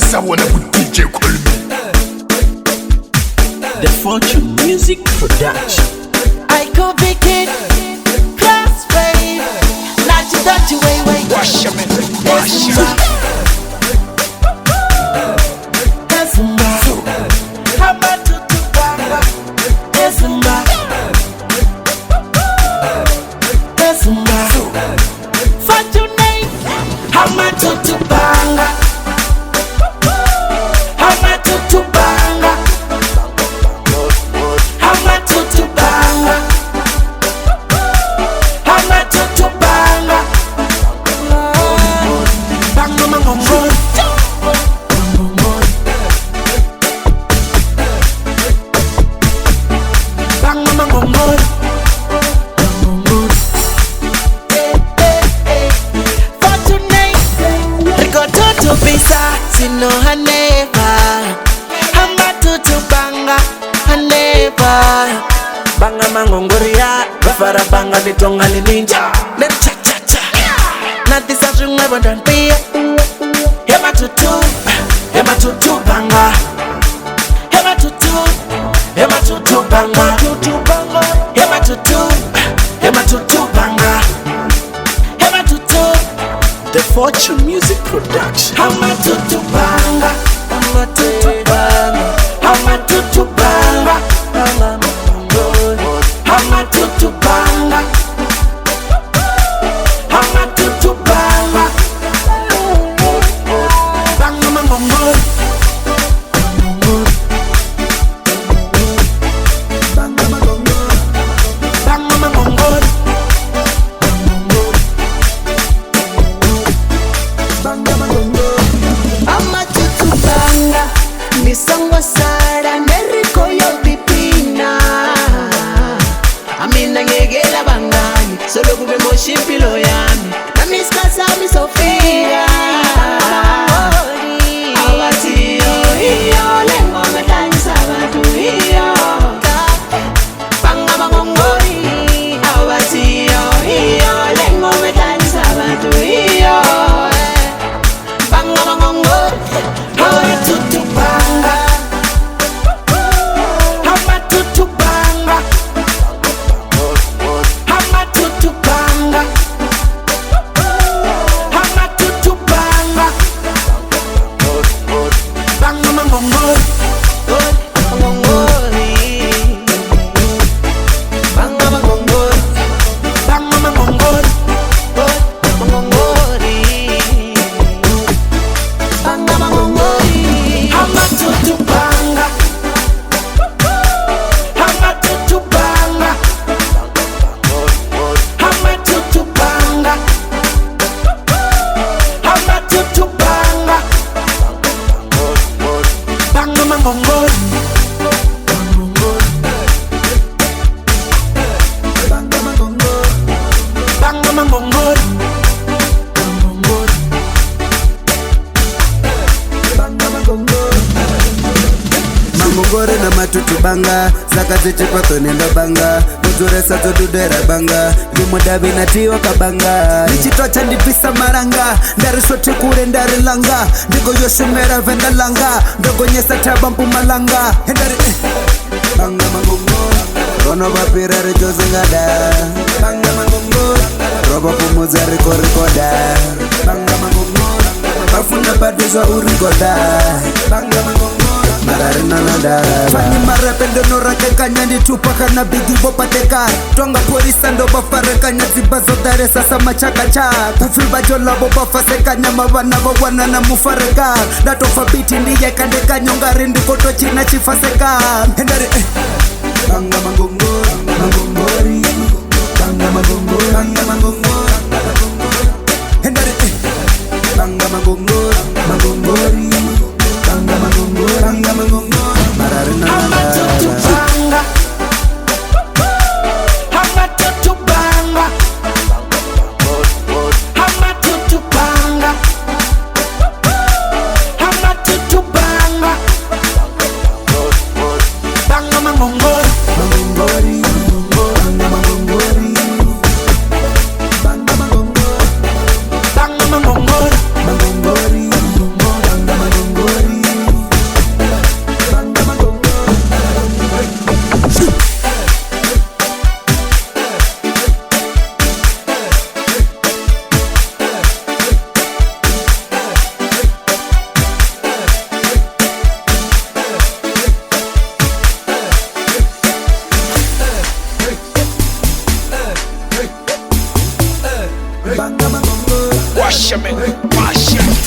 DJ Colby. The Fortune Music Production. I go big it, crossfade. Not you, don't you, wait. Wash your man, wash your man. No, I never. I'm about to banga, I never. Banga mangongoria, bafara banga litonga ninja. Then cha cha cha. Not this as you never done be. Hema tutu banga. Hema tutu banga. Hema tutu banga. The Fortune Music Production. I'm a tutu banga. I'm a tutu banga. I'm a tutu banga. I'm a tutu banga. I'm a tutu banga. Banga mangongo. Banga mangongo. Banga mangongo. Nisongo sara neriko yo pipina. Amina ngegela bangani solo kube moshipilo yami. Namiska sami Sofia. Awati yo lengo metani sabatu yo. Banga mangongori. Awati yo lengo metani sabatu yo. Banga mangongori. Tutu banga. Hama tutu banga. Hama tutu banga. Hama tutu banga. Banga mangongori. Mangongori. Banga mangongori. Banga mangongori. Mangongori. Banga mangongori. Hama tutu banga. Hama tutu banga. Hama tutu banga. Hama tutu banga. Banga mangongori. Banga mangongori. Banga mangongori. Mangongore na matutu banga Saka zichipato nenda banga Muzuresa zodudera banga Limudabi na tiwa kabanga Nichitocha ndipisa maranga Ndari sote kure ndari langa Ndigo yoshumera venda langa Ndogo nyesa tabampu malanga Ndari Banga mangongore Kono bapirare joze ngada Banga mangongore Robo kumuzari korikoda Banga mangongore Bafuna badizwa urikoda Banga mangongore Fani marapendo no rake kanya ni tupaka na bigi bopateka Tonga polisa ndo bafareka nyazibazo dare sasa machakacha Kufiba jola boba faseka nyama wana wawana na mufareka Datofa biti ndiye kandeka nyongari ndikoto china chifaseka Hendari Banga mangongori Mangongori Banga mangongori Banga mangongori Hendari Banga mangongori Mangongori Banga mangongori Banga mangongori Mararina Hama tutu banga. Hama tutu banga. Hama tutu banga. Hama tutu banga. Banga mangongori. Mangongori Banga mangongori Banga mangongori Banga mangongori. Mangongori Banga mangongori Washa me, washa.